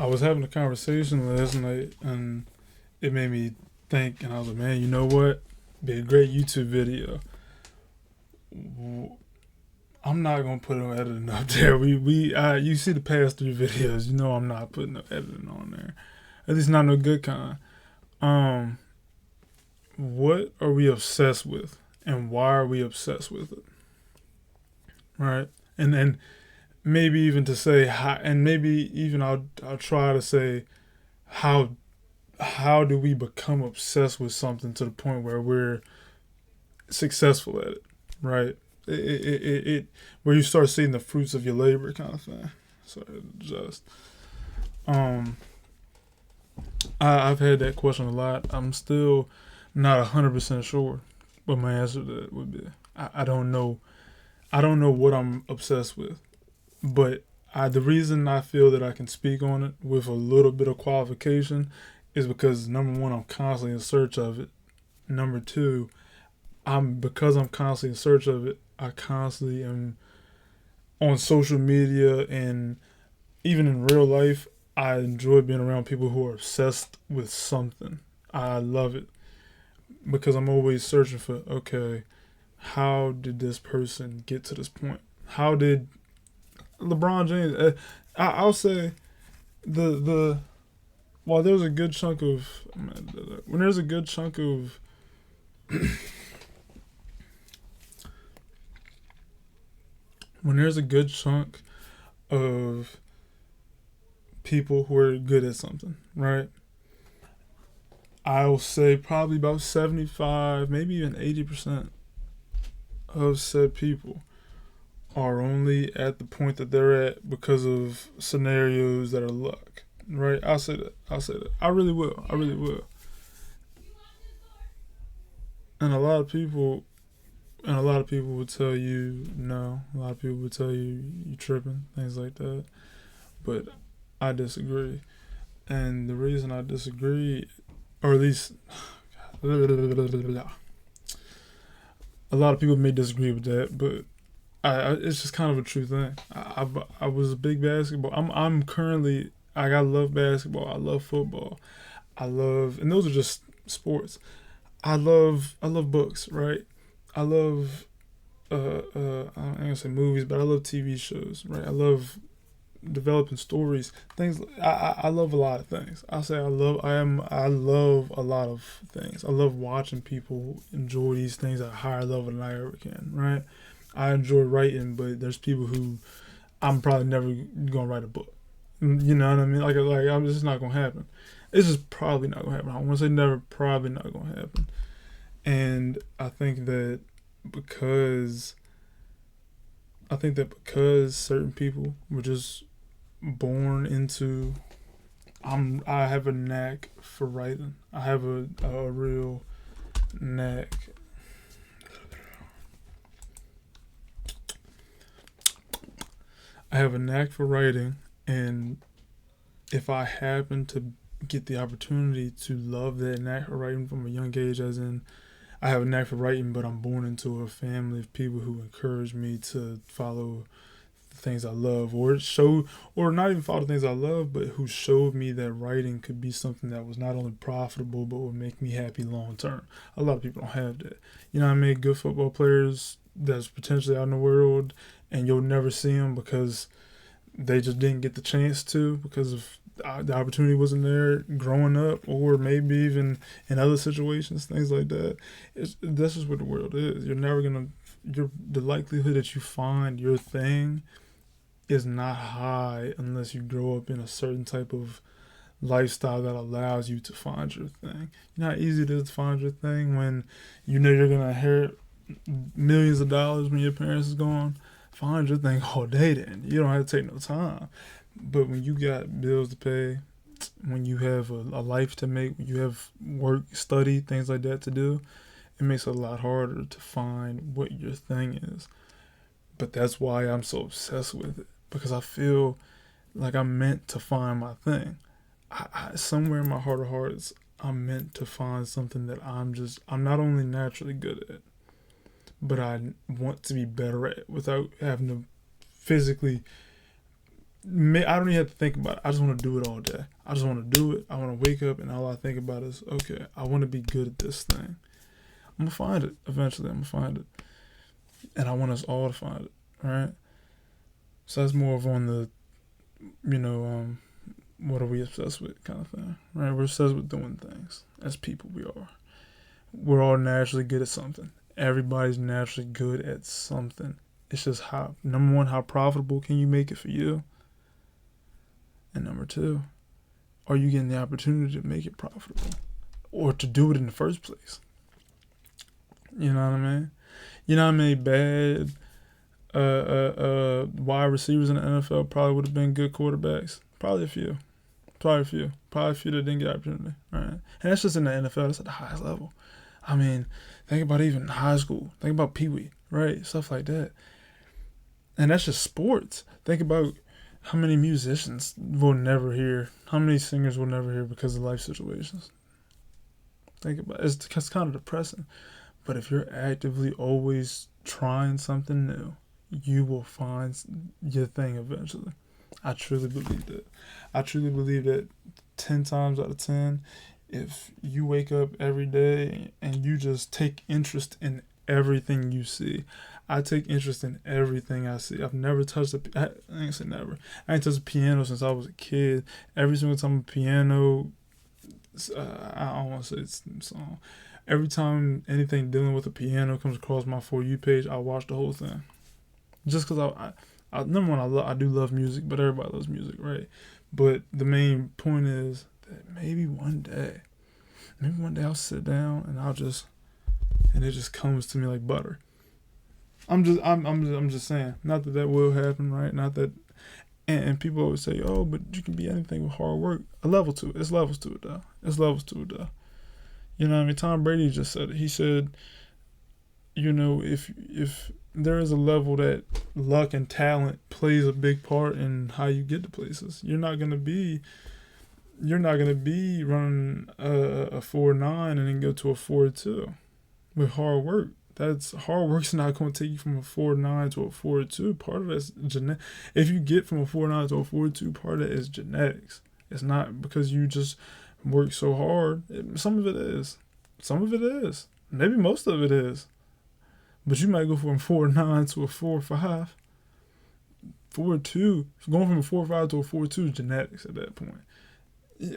I was having a conversation last night, and it made me think, and I was like, man, you know what? Be a great YouTube video. I'm not gonna put no editing up there. You see the past three videos, you know I'm not putting no editing on there. At least not no good kind. Um, what are we obsessed with, and why are we obsessed with it? Right, and then maybe even to say how, and maybe even I'll try to say how how do we become obsessed with something to the point where we're successful at it, right? It where you start seeing the fruits of your labor, kind of thing. So just um, I've had that question a lot. I'm still not 100% sure what my answer to that would be. I don't know. I don't know what I'm obsessed with, but the reason I feel that I can speak on it with a little bit of qualification is because number one, I'm constantly in search of it. Number two, I'm constantly in search of it. I constantly am on social media and even in real life. I enjoy being around people who are obsessed with something. I love it because I'm always searching for, okay, how did this person get to this point? How did LeBron James? I'll say the while there's a good chunk of when there's a good chunk of when there's a good chunk of people who are good at something, right? I'll say probably about 75, maybe even 80% of said people are only at the point that they're at because of scenarios that are luck, right? I'll say that. I'll say that. I really will. I really will. And a lot of people would tell you no. A lot of people would tell you you tripping, things like that. But I disagree. And the reason I disagree, or at least a lot of people may disagree with that, but it's just kind of a true thing. I was a big basketball. I'm currently I love basketball. I love football. I love, and those are just sports. I love books, right? I love I ain't gonna say movies, but I love TV shows, right? I love developing stories, things. I love a lot of things. I say I love a lot of things. I love watching people enjoy these things at a higher level than I ever can, right? I enjoy writing, but there's people who I'm probably never gonna write a book. You know what I mean? Like I'm just not gonna happen. It's just probably not gonna happen. I want to say never, probably not gonna happen. And because I think that because certain people were just born into I have a knack for writing. I have a real knack. I have a knack for writing, and if I happen to get the opportunity to love that knack for writing from a young age, as in I have a knack for writing, but I'm born into a family of people who encourage me to follow the things I love, or not even follow the things I love, but who showed me that writing could be something that was not only profitable but would make me happy long term. A lot of people don't have that. You know what I mean? Good football players that's potentially out in the world, and you'll never see them because they just didn't get the chance to because of the opportunity wasn't there growing up, or maybe even in other situations, things like that. This is what the world is. The likelihood that you find your thing is not high unless you grow up in a certain type of lifestyle that allows you to find your thing. You know how easy it is to find your thing when you know you're gonna inherit millions of dollars when your parents is gone. Find your thing all day then. You don't have to take no time. But when you got bills to pay, when you have a life to make, when you have work, study, things like that to do, it makes it a lot harder to find what your thing is. But that's why I'm so obsessed with it, because I feel like I'm meant to find my thing. Somewhere in my heart of hearts, I'm meant to find something that I'm not only naturally good at, but I want to be better at without having to physically I don't even have to think about it. I just want to do it all day. I just want to do it. I want to wake up and all I think about is, okay, I want to be good at this thing. I'm gonna find it eventually. I'm gonna find it, and I want us all to find it. Right. So that's more of on the, what are we obsessed with kind of thing, right? We're obsessed with doing things. As people, we are. We're all naturally good at something. Everybody's naturally good at something. It's just number one, how profitable can you make it for you? And number two, are you getting the opportunity to make it profitable? Or to do it in the first place? You know what I mean? You know how many bad wide receivers in the NFL probably would have been good quarterbacks? Probably a few. Probably a few that didn't get opportunity, right? And that's just in the NFL. That's at the highest level. I mean, think about even high school. Think about Pee Wee, right? Stuff like that. And that's just sports. Think about how many musicians we'll never hear. How many singers we'll never hear because of life situations. Think about it. It's kind of depressing. But if you're actively always trying something new, you will find your thing eventually. I truly believe that. I truly believe that 10 times out of 10, if you wake up every day and you just take interest in everything you see. I take interest in everything I see. I've never touched I ain't say never. I ain't touched a piano since I was a kid. Every single time a piano, I don't want to say it's a song. Every time anything dealing with a piano comes across my For You page, I watch the whole thing. Just because I number one, I do love music, but everybody loves music, right? But the main point is that maybe one day I'll sit down and it just comes to me like butter. I'm just saying, not that will happen, right? Not that, and people always say, oh, but you can be anything with hard work. A level to it. It's levels to it, though. You know what I mean? Tom Brady just said it. He said, if there is a level that luck and talent plays a big part in how you get to places, you're not gonna be running a 4.9 and then go to a 4.2 with hard work. That's hard work's not going to take you from a 4.9 to a 4.2. Part of that's genetic. If you get from a 4.9 to a 4.2, part of it is genetics. It's not because you just work so hard. Some of it is. Maybe most of it is. But you might go from a 4.9 to a 4.5. 4.2. Going from a 4.5 to a 4.2 is genetics at that point.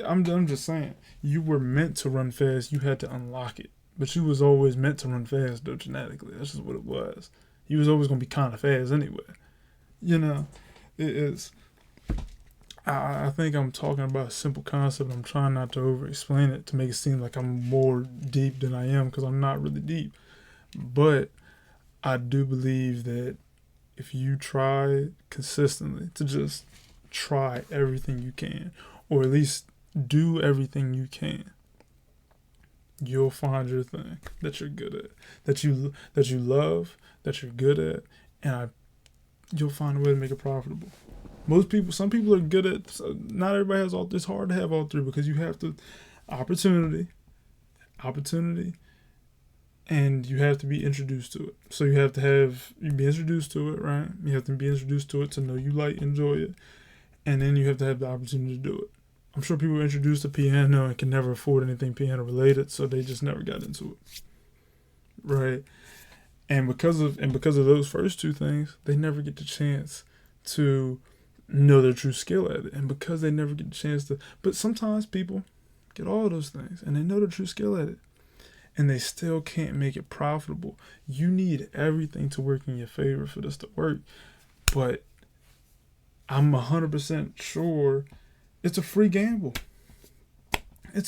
I'm just saying. You were meant to run fast. You had to unlock it. But you was always meant to run fast, though, genetically. That's just what it was. You was always going to be kind of fast anyway. It is. I think I'm talking about a simple concept. I'm trying not to over-explain it to make it seem like I'm more deep than I am, because I'm not really deep. But I do believe that if you try consistently to just try everything you can, or at least do everything you can, you'll find your thing that you're good at, that you love, that you're good at, and you'll find a way to make it profitable. Some people are good at. So not everybody has all. It's hard to have all three because you have to opportunity, and you have to be introduced to it. So you have to be introduced to it, right? You have to be introduced to it to know you enjoy it, and then you have to have the opportunity to do it. I'm sure people are introduced to piano and can never afford anything piano related, so they just never got into it, right? And because of those first two things, they never get the chance to know their true skill at it. And because they never get the chance to, but sometimes people get all those things and they know their true skill at it, and they still can't make it profitable. You need everything to work in your favor for this to work, but I'm 100% sure it's a free gamble. And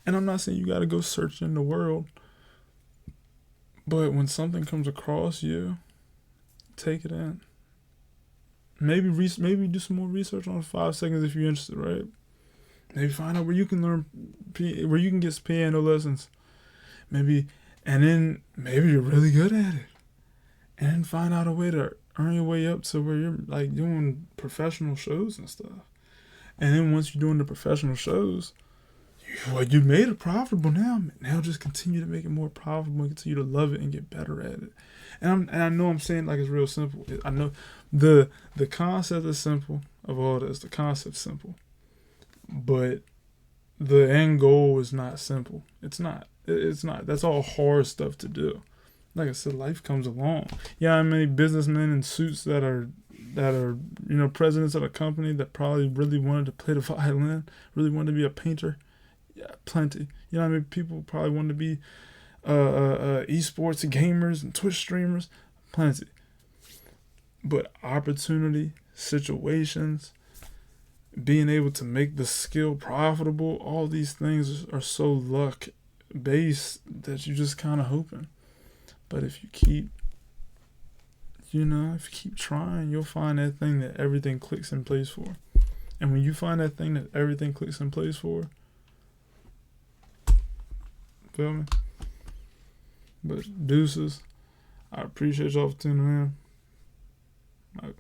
I'm not saying you got to go searching in the world, but when something comes across you, take it in. Maybe do some more research on 5 seconds if you're interested, right? Maybe find out where you can get piano lessons. And then maybe you're really good at it. And then find out a way to earn your way up to where you're like doing professional shows and stuff. And then once you're doing the professional shows, you made it profitable now. Now just continue to make it more profitable and continue to love it and get better at it. And I know I'm saying like it's real simple. I know, The concept is simple of all this. The concept's simple, but the end goal is not simple. It's not. It's not. That's all hard stuff to do. Like I said, life comes along. Yeah, how many businessmen in suits that are presidents of a company that probably really wanted to play the violin, really wanted to be a painter. Yeah, plenty. You know how many people probably wanted to be esports gamers and Twitch streamers, plenty. But opportunity, situations, being able to make the skill profitable, all these things are so luck based that you just kind of hoping. But if you keep, if you keep trying, you'll find that thing that everything clicks in place for. And when you find that thing that everything clicks in place for, feel me? But deuces, I appreciate y'all for tuning in.